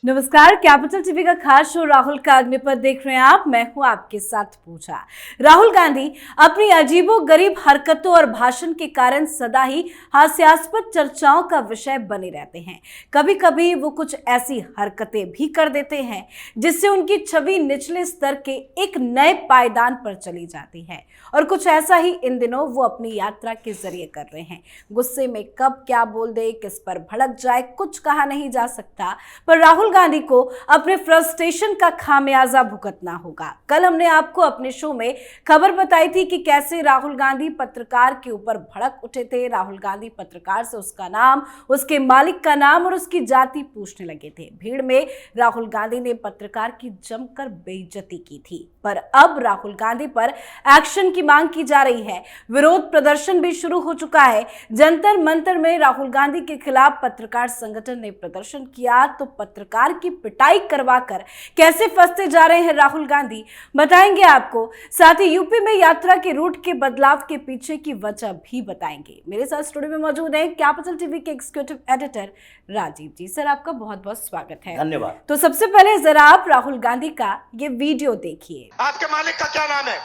नमस्कार, capital TV का खास शो राहुल का अग्नि पर देख रहे हैं आप। मैं हूं आपके साथ पूजा। राहुल गांधी अपनी अजीबोगरीब हरकतों और भाषण के कारण सदा ही हास्यास्पद चर्चाओं का विषय बने रहते हैं। कभी कभी वो कुछ ऐसी हरकतें भी कर देते हैं जिससे उनकी छवि निचले स्तर के एक नए पायदान पर चली जाती है, और कुछ ऐसा ही इन दिनों वो अपनी यात्रा के जरिए कर रहे हैं। गुस्से में कब क्या बोल दे, किस पर भड़क जाए, कुछ कहा नहीं जा सकता, पर राहुल गांधी को अपने फ्रस्ट्रेशन का खामियाजा भुगतना होगा। कल हमने आपको अपने शो में खबर बताई थी कि कैसे राहुल गांधी पत्रकार के ऊपर भड़क उठे थे। राहुल गांधी पत्रकार से उसका नाम, उसके मालिक का नाम और उसकी जाति पूछने लगे थे। भीड़ में राहुल गांधी ने पत्रकार की जमकर बेइज्जती की थी, पर अब राहुल गांधी पर एक्शन की मांग की जा रही है। विरोध प्रदर्शन भी शुरू हो चुका है। जंतर मंतर में राहुल गांधी के खिलाफ पत्रकार संगठन ने प्रदर्शन किया, तो पत्रकार की पिटाई करवाकर कैसे फंसते जा रहे हैं राहुल गांधी, बताएंगे आपको। साथ ही यूपी में यात्रा के रूट के बदलाव के पीछे की वजह भी बताएंगे। मेरे साथ स्टूडियो में मौजूद हैं कैपिटल टीवी के एग्जीक्यूटिव एडिटर राजीव जी। सर, आपका बहुत बहुत स्वागत है। धन्यवाद। तो सबसे पहले जरा आप राहुल गांधी का ये वीडियो देखिए। आपके मालिक का क्या नाम है?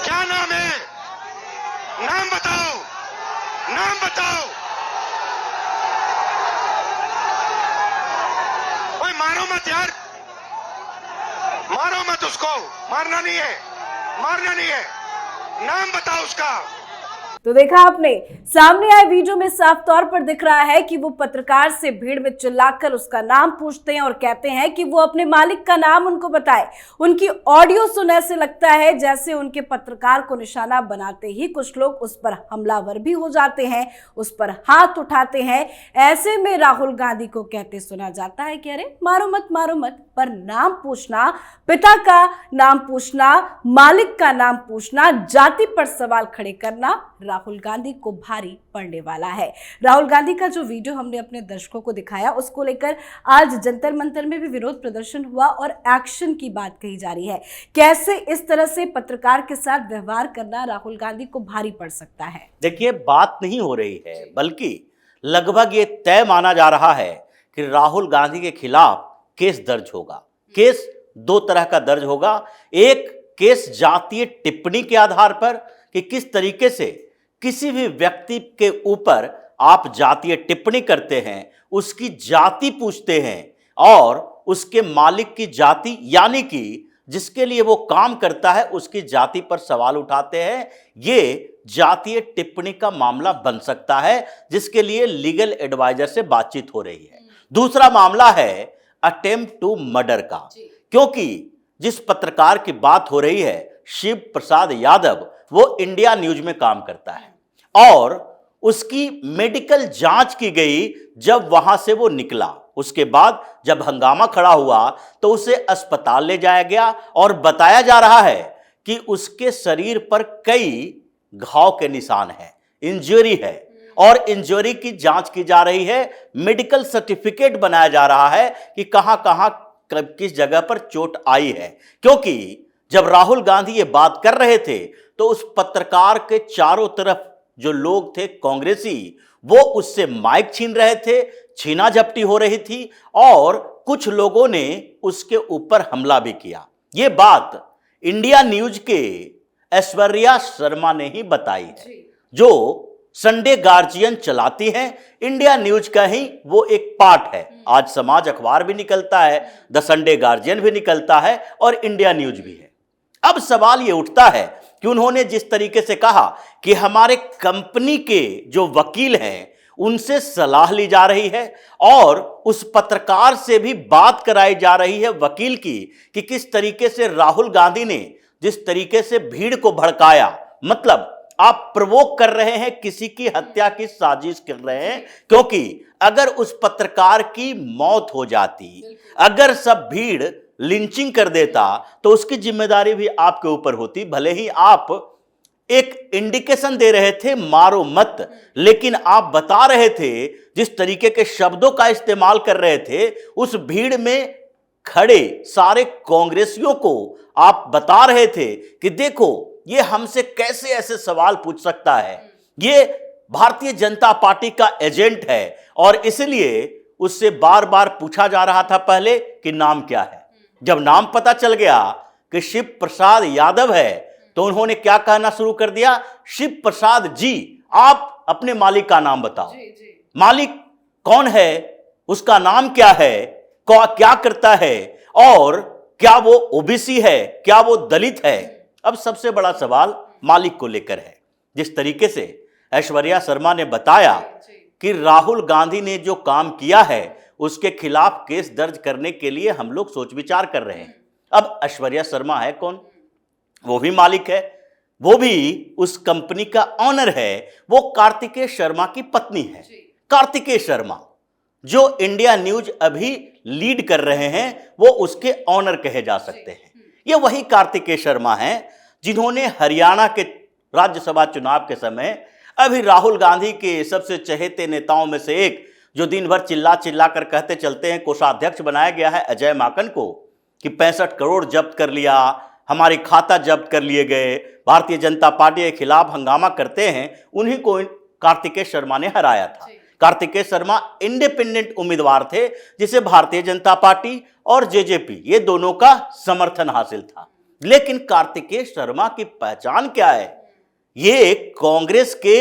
क्या नाम है? नाम बताओ, नाम बताओ। ओए मारो मत यार, मारो मत उसको, मारना नहीं है, मारना नहीं है। नाम बताओ उसका। तो देखा आपने, सामने आए वीडियो में साफ तौर पर दिख रहा है कि वो पत्रकार से भीड़ में चिल्लाकर उसका नाम पूछते हैं और कहते हैं कि वो अपने मालिक का नाम उनको बताए। उनकी ऑडियो सुन ऐसे लगता है जैसे उनके पत्रकार को निशाना बनाते ही कुछ लोग उस पर हमलावर भी हो जाते हैं, उस पर हाथ उठाते हैं। ऐसे में राहुल गांधी को कहते सुना जाता है कि अरे मारो मत, मारो मत, पर नाम पूछना, पिता का नाम पूछना, मालिक का नाम पूछना, जाति पर सवाल खड़े करना राहुल गांधी को भारी पड़ने वाला है। राहुल गांधी का जो वीडियो हमने अपने दर्शकों को दिखाया, उसको लेकर आज जंतर मंतर में भी विरोध प्रदर्शन हुआ और एक्शन की बात कही जा रही है। कैसे इस तरह से पत्रकार के साथ व्यवहार करना राहुल गांधी को भारी पड़ सकता है? देखिए, बात नहीं हो रही है, बल्कि लगभग ये तय माना जा रहा है कि राहुल गांधी के खिलाफ केस दर्ज होगा। केस दो तरह का दर्ज होगा। एक केस जातीय टिप्पणी के आधार पर कि किस तरीके से किसी भी व्यक्ति के ऊपर आप जातीय टिप्पणी करते हैं, उसकी जाति पूछते हैं और उसके मालिक की जाति, यानी कि जिसके लिए वो काम करता है, उसकी जाति पर सवाल उठाते हैं। ये जातीय टिप्पणी का मामला बन सकता है, जिसके लिए लीगल एडवाइजर से बातचीत हो रही है। दूसरा मामला है अटेम्प्ट टू मर्डर का, क्योंकि जिस पत्रकार की बात हो रही है, शिव प्रसाद यादव, वो इंडिया न्यूज में काम करता है और उसकी मेडिकल जांच की गई। जब वहां से वो निकला, उसके बाद जब हंगामा खड़ा हुआ तो उसे अस्पताल ले जाया गया और बताया जा रहा है कि उसके शरीर पर कई घाव के निशान हैं, इंजरी है, और इंजरी की जांच की जा रही है। मेडिकल सर्टिफिकेट बनाया जा रहा है कि कहां कहां किस जगह पर चोट आई है, क्योंकि जब राहुल गांधी ये बात कर रहे थे तो उस पत्रकार के चारों तरफ जो लोग थे कांग्रेसी, वो उससे माइक छीन रहे थे, छीना झपटी हो रही थी और कुछ लोगों ने उसके ऊपर हमला भी किया। ये बात इंडिया न्यूज के ऐश्वर्या शर्मा ने ही बताई है, जो संडे गार्जियन चलाती हैं। इंडिया न्यूज का ही वो एक पार्ट है। आज समाज अखबार भी निकलता है, द संडे गार्जियन भी निकलता है और इंडिया न्यूज भी है। अब सवाल ये उठता है कि उन्होंने जिस तरीके से कहा कि हमारे कंपनी के जो वकील हैं उनसे सलाह ली जा रही है और उस पत्रकार से भी बात कराई जा रही है वकील की, कि किस तरीके से राहुल गांधी ने जिस तरीके से भीड़ को भड़काया, मतलब आप प्रवोक कर रहे हैं, किसी की हत्या की साजिश कर रहे हैं। क्योंकि अगर उस पत्रकार की मौत हो जाती, अगर सब भीड़ लिंचिंग कर देता, तो उसकी जिम्मेदारी भी आपके ऊपर होती। भले ही आप एक इंडिकेशन दे रहे थे मारो मत, लेकिन आप बता रहे थे, जिस तरीके के शब्दों का इस्तेमाल कर रहे थे, उस भीड़ में खड़े सारे कांग्रेसियों को आप बता रहे थे कि देखो ये हमसे कैसे ऐसे सवाल पूछ सकता है, ये भारतीय जनता पार्टी का एजेंट है और इसलिए उससे बार बार पूछा जा रहा था पहले कि नाम क्या है। जब नाम पता चल गया कि शिव प्रसाद यादव है तो उन्होंने क्या कहना शुरू कर दिया, शिव प्रसाद जी आप अपने मालिक का नाम बताओ। मालिक कौन है, उसका नाम क्या है, क्या करता है, और क्या वो ओबीसी है, क्या वो दलित है। अब सबसे बड़ा सवाल मालिक को लेकर है। जिस तरीके से ऐश्वर्या शर्मा ने बताया कि राहुल गांधी ने जो काम किया है उसके खिलाफ केस दर्ज करने के लिए हम लोग सोच विचार कर रहे हैं। अब ऐश्वर्या शर्मा है कौन, वो भी मालिक है, वो भी उस कंपनी का ऑनर है, वो कार्तिकेय शर्मा की पत्नी है। कार्तिकेय शर्मा जो इंडिया न्यूज अभी लीड कर रहे हैं वो उसके ऑनर कहे जा सकते हैं। ये वही कार्तिकेय शर्मा हैं जिन्होंने हरियाणा के राज्यसभा चुनाव के समय अभी राहुल गांधी के सबसे चहेते नेताओं में से एक, जो दिन भर चिल्ला चिल्ला कर कहते चलते हैं, कोषाध्यक्ष बनाया गया है अजय माकन को, कि 65 करोड़ जब्त कर लिया, हमारे खाता जब्त कर लिए गए, भारतीय जनता पार्टी के खिलाफ हंगामा करते हैं, उन्हीं को कार्तिकेय शर्मा ने हराया था। कार्तिकेय शर्मा इंडिपेंडेंट उम्मीदवार थे जिसे भारतीय जनता पार्टी और जेजेपी ये दोनों का समर्थन हासिल था। लेकिन कार्तिकेय शर्मा की पहचान क्या है, ये कांग्रेस के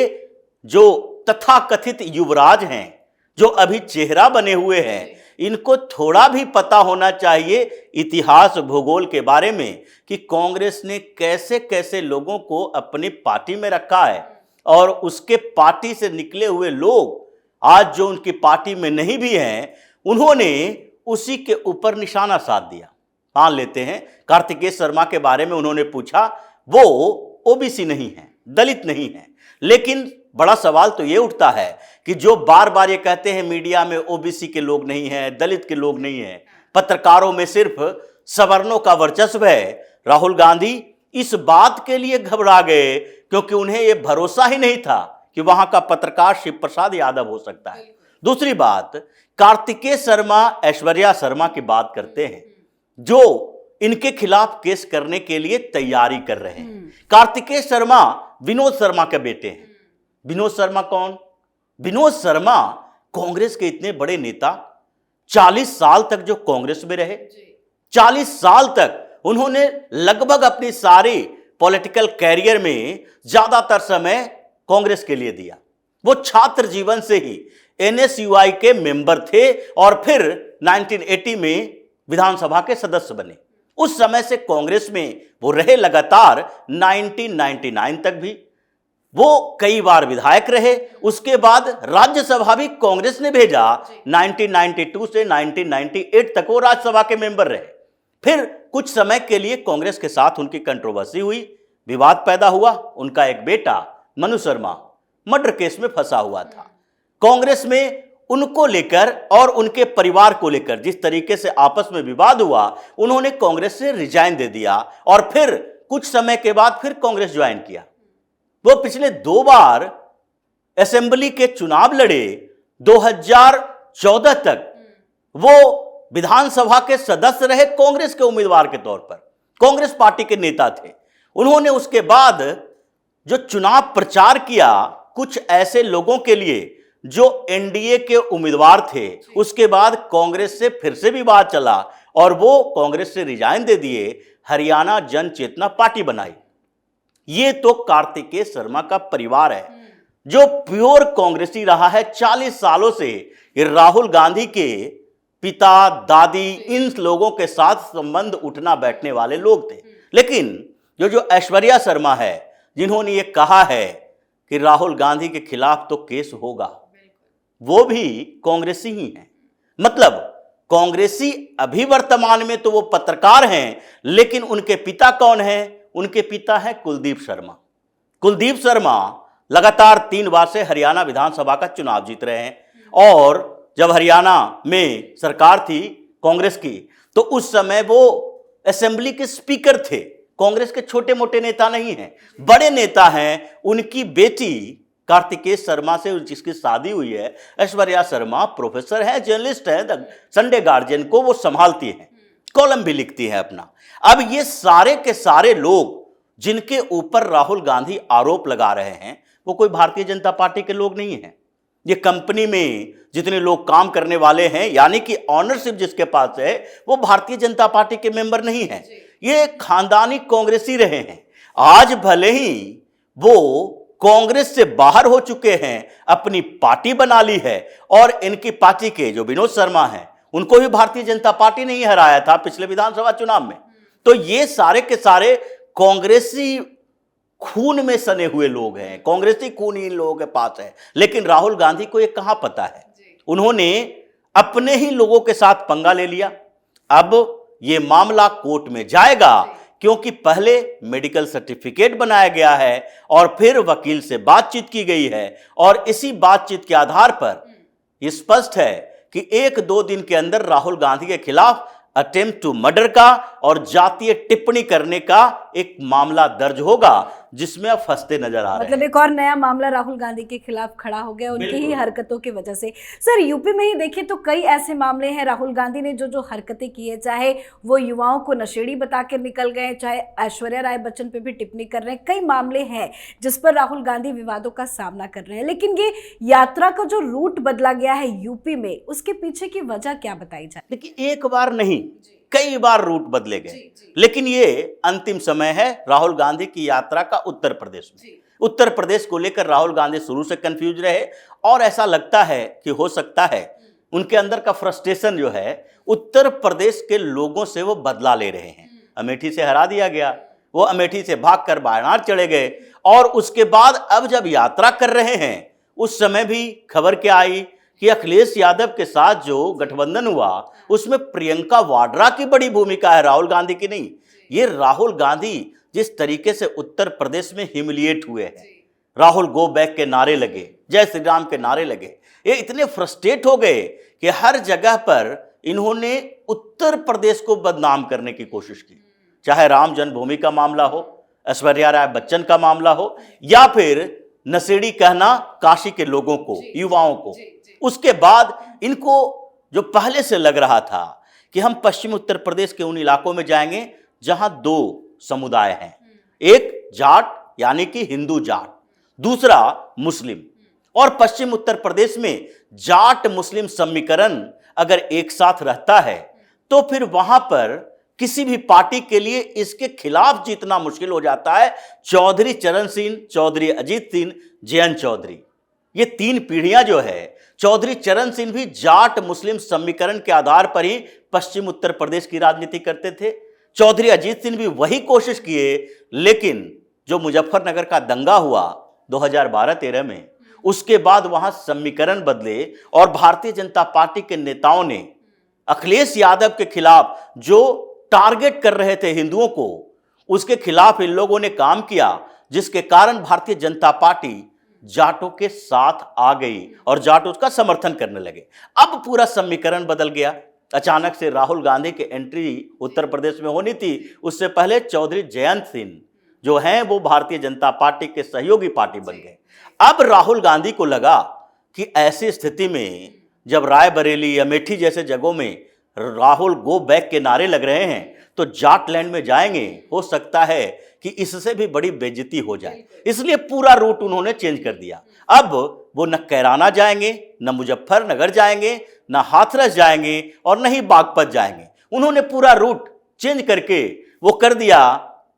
जो तथाकथित युवराज हैं, जो अभी चेहरा बने हुए हैं, इनको थोड़ा भी पता होना चाहिए इतिहास भूगोल के बारे में कि कांग्रेस ने कैसे कैसे लोगों को अपनी पार्टी में रखा है, और उसके पार्टी से निकले हुए लोग आज जो उनकी पार्टी में नहीं भी हैं, उन्होंने उसी के ऊपर निशाना साध दिया। मान लेते हैं कार्तिकेय शर्मा के बारे में उन्होंने पूछा, वो ओबीसी नहीं है, दलित नहीं है, लेकिन बड़ा सवाल तो ये उठता है कि जो बार बार ये कहते हैं मीडिया में ओबीसी के लोग नहीं हैं, दलित के लोग नहीं हैं, पत्रकारों में सिर्फ सवर्णों का वर्चस्व है, राहुल गांधी इस बात के लिए घबरा गए क्योंकि उन्हें यह भरोसा ही नहीं था कि वहां का पत्रकार शिव प्रसाद यादव हो सकता है। दूसरी बात, कार्तिकेय शर्मा ऐश्वर्या शर्मा की बात करते हैं जो इनके खिलाफ केस करने के लिए तैयारी कर रहे हैं। कार्तिकेय शर्मा विनोद शर्मा के बेटे हैं। विनोद शर्मा कौन? विनोद शर्मा कांग्रेस के इतने बड़े नेता, 40 साल तक जो कांग्रेस में रहे, 40 साल तक उन्होंने लगभग अपनी सारी पॉलिटिकल कैरियर में ज्यादातर समय कांग्रेस के लिए दिया। वो छात्र जीवन से ही एनएसयूआई के मेंबर थे और फिर 1980 में विधानसभा के सदस्य बने। उस समय से कांग्रेस में वो रहे लगातार 1999 तक भी। वो कई बार विधायक रहे, उसके बाद राज्यसभा भी कांग्रेस ने भेजा। 1992 से 1998 तक वो राज्यसभा के मेंबर रहे। फिर कुछ समय के लिए कांग्रेस के साथ उनकी कंट्रोवर्सी हुई, विवाद पैदा हुआ। उनका एक बेटा मनु शर्मा मर्डर केस में फंसा हुआ था। कांग्रेस में उनको लेकर और उनके परिवार को लेकर जिस तरीके से आपस में विवाद हुआ, उन्होंने कांग्रेस से रिजाइन दे दिया और फिर कुछ समय के बाद फिर कांग्रेस ज्वाइन किया। वो पिछले 2 बार असेंबली के चुनाव लड़े। 2014 तक वो विधानसभा के सदस्य रहे कांग्रेस के उम्मीदवार के तौर पर, कांग्रेस पार्टी के नेता थे। उन्होंने उसके बाद जो चुनाव प्रचार किया कुछ ऐसे लोगों के लिए जो एनडीए के उम्मीदवार थे, उसके बाद कांग्रेस से फिर से विवाद चला और वो कांग्रेस से रिजाइन दे दिए, हरियाणा जन चेतना पार्टी बनाई। ये तो कार्तिकेय शर्मा का परिवार है जो प्योर कांग्रेसी रहा है 40 सालों से। ये राहुल गांधी के पिता, दादी, इन लोगों के साथ संबंध उठना बैठने वाले लोग थे। लेकिन जो ऐश्वर्या शर्मा है, जिन्होंने ये कहा है कि राहुल गांधी के खिलाफ तो केस होगा, वो भी कांग्रेसी ही हैं। मतलब कांग्रेसी अभी वर्तमान में तो वो पत्रकार हैं, लेकिन उनके पिता कौन हैं? उनके पिता हैं कुलदीप शर्मा। कुलदीप शर्मा लगातार 3 बार से हरियाणा विधानसभा का चुनाव जीत रहे हैं और जब हरियाणा में सरकार थी कांग्रेस की, तो उस समय वो असेंबली के स्पीकर थे। कांग्रेस के छोटे मोटे नेता नहीं हैं, बड़े नेता हैं। उनकी बेटी कार्तिकेय शर्मा से जिसकी शादी हुई है, ऐश्वर्या शर्मा प्रोफेसर है, जर्नलिस्ट है, संडे गार्जियन को वो संभालती हैं, कॉलम भी लिखती है अपना। अब ये सारे के सारे लोग जिनके ऊपर राहुल गांधी आरोप लगा रहे हैं, वो कोई भारतीय जनता पार्टी के लोग नहीं हैं। ये कंपनी में जितने लोग काम करने वाले हैं, यानी कि ऑनरशिप जिसके पास है, वो भारतीय जनता पार्टी के मेंबर नहीं है, ये खानदानी कांग्रेसी रहे हैं। आज भले ही वो कांग्रेस से बाहर हो चुके हैं, अपनी पार्टी बना ली है, और इनकी पार्टी के जो विनोद शर्मा हैं, उनको भी भारतीय जनता पार्टी ने ही हराया था पिछले विधानसभा चुनाव में। तो ये सारे के सारे कांग्रेसी खून में सने हुए लोग हैं, कांग्रेसी खून इन लोगों के पास है। लेकिन राहुल गांधी को ये कहां पता है, उन्होंने अपने ही लोगों के साथ पंगा ले लिया। अब ये मामला कोर्ट में जाएगा, क्योंकि पहले मेडिकल सर्टिफिकेट बनाया गया है और फिर वकील से बातचीत की गई है, और इसी बातचीत के आधार पर यह स्पष्ट है कि 1-2 दिन के अंदर राहुल गांधी के खिलाफ अटेम्प्ट टू मर्डर का और जातीय टिप्पणी करने का एक मामला दर्ज होगा, जिसमें अब फंसते नजर आ रहे हैं। मतलब एक और नया मामला राहुल गांधी के खिलाफ खड़ा हो गया उनकी ही हरकतों की वजह से। सर, यूपी में ही देखिए तो कई ऐसे मामले हैं, राहुल गांधी ने जो हरकतें की है, चाहे वो युवाओं को नशेड़ी बताकर निकल गए, चाहे ऐश्वर्या राय बच्चन पे भी टिप्पणी कर रहे हैं, कई मामले हैं जिस पर राहुल गांधी विवादों का सामना कर रहे हैं। लेकिन ये यात्रा का जो रूट बदला गया है यूपी में, उसके पीछे की वजह क्या बताई जाए? देखिए, एक बार नहीं, कई बार रूट बदले गए, लेकिन ये अंतिम समय है राहुल गांधी की यात्रा का उत्तर प्रदेश में। उत्तर प्रदेश को लेकर राहुल गांधी शुरू से कंफ्यूज रहे, और ऐसा लगता है कि हो सकता है उनके अंदर का फ्रस्ट्रेशन जो है उत्तर प्रदेश के लोगों से वो बदला ले रहे हैं। अमेठी से हरा दिया गया, वो अमेठी से भागकर वायनाड चले गए, और उसके बाद अब जब यात्रा कर रहे हैं, उस समय भी खबर क्या आई कि अखिलेश यादव के साथ जो गठबंधन हुआ, उसमें प्रियंका वाड्रा की बड़ी भूमिका है, राहुल गांधी की नहीं। ये राहुल गांधी जिस तरीके से उत्तर प्रदेश में ह्यूमिलिएट हुए हैं, राहुल गो बैक के नारे लगे, जय श्री राम के नारे लगे, ये इतने फ्रस्ट्रेट हो गए कि हर जगह पर इन्होंने उत्तर प्रदेश को बदनाम करने की कोशिश की। चाहे राम जन्मभूमि का मामला हो, ऐश्वर्या राय बच्चन का मामला हो, या फिर नशेड़ी कहना काशी के लोगों को, युवाओं को। उसके बाद इनको जो पहले से लग रहा था कि हम पश्चिम उत्तर प्रदेश के उन इलाकों में जाएंगे जहां 2 समुदाय हैं, एक जाट यानी कि हिंदू जाट, दूसरा मुस्लिम, और पश्चिम उत्तर प्रदेश में जाट मुस्लिम समीकरण अगर एक साथ रहता है तो फिर वहां पर किसी भी पार्टी के लिए इसके खिलाफ जीतना मुश्किल हो जाता है। चौधरी चरण सिंह, चौधरी अजीत सिंह, जयंत चौधरी, ये 3 पीढ़ियां जो है, चौधरी चरण सिंह भी जाट मुस्लिम समीकरण के आधार पर ही पश्चिम उत्तर प्रदेश की राजनीति करते थे। चौधरी अजीत सिंह भी वही कोशिश किए, लेकिन जो मुजफ्फरनगर का दंगा हुआ 2012-13 में, उसके बाद वहां समीकरण बदले, और भारतीय जनता पार्टी के नेताओं ने अखिलेश यादव के खिलाफ जो टारगेट कर रहे थे हिंदुओं को, उसके खिलाफ इन लोगों ने काम किया, जिसके कारण भारतीय जनता पार्टी जाटों के साथ आ गई और जाट उसका समर्थन करने लगे। अब पूरा समीकरण बदल गया। अचानक से राहुल गांधी की एंट्री उत्तर प्रदेश में होनी थी, उससे पहले चौधरी जयंत सिंह जो हैं वो भारतीय जनता पार्टी के सहयोगी पार्टी बन गए। अब राहुल गांधी को लगा कि ऐसी स्थिति में जब रायबरेली, अमेठी जैसे जगहों में राहुल गो बैक के नारे लग रहे हैं, तो जाटलैंड में जाएंगे, हो सकता है कि इससे भी बड़ी बेइज्जती हो जाए, इसलिए पूरा रूट उन्होंने चेंज कर दिया। अब वो न कैराना जाएंगे, न मुजफ्फरनगर जाएंगे, न हाथरस जाएंगे, और न ही बागपत जाएंगे। उन्होंने पूरा रूट चेंज करके वो कर दिया,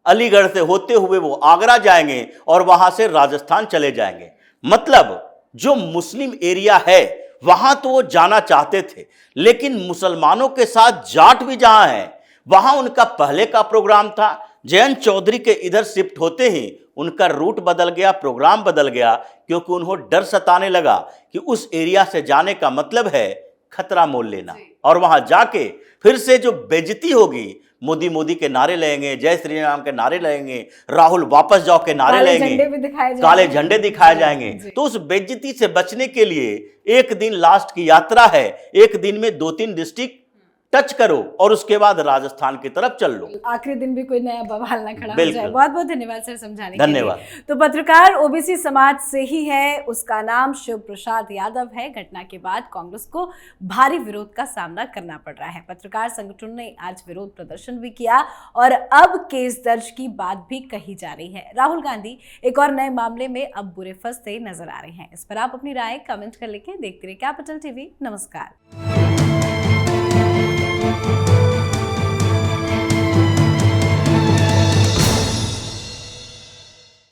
अलीगढ़ से होते हुए वो आगरा जाएंगे और वहां से राजस्थान चले जाएंगे। मतलब जो मुस्लिम एरिया है वहां तो वो जाना चाहते थे, लेकिन मुसलमानों के साथ जाट भी जहां है वहां उनका पहले का प्रोग्राम था। जयंत चौधरी के इधर शिफ्ट होते ही उनका रूट बदल गया, प्रोग्राम बदल गया, क्योंकि उन्हें डर सताने लगा कि उस एरिया से जाने का मतलब है खतरा मोल लेना, और वहां जाके फिर से जो बेइज्जती होगी, मोदी मोदी के नारे लगेंगे, जय श्री राम के नारे लगेंगे, राहुल वापस जाओ के नारे लगेंगे, काले झंडे दिखाए जाएंगे। तो उस बेइज्जती से बचने के लिए एक दिन लास्ट की यात्रा है, एक दिन में 2-3 डिस्ट्रिक्ट टच करो और उसके बाद राजस्थान की तरफ चल लो। आखिरी दिन भी कोई नया बवाल ना खड़ा हो बिल्कुल। जाए। बहुत बहुत धन्यवाद सर समझाने के लिए। धन्यवाद। तो पत्रकार ओबीसी समाज से ही है, उसका नाम शिव प्रसाद यादव है। घटना के बाद कांग्रेस को भारी विरोध का सामना करना पड़ रहा है। पत्रकार संगठन ने आज विरोध प्रदर्शन भी किया और अब केस दर्ज की बात भी कही जा रही है। राहुल गांधी एक और नए मामले में अब बुरे फंसते नजर आ रहे हैं। इस पर आप अपनी राय कमेंट कर लिखें। देखते रहिए कैपिटल टीवी। नमस्कार।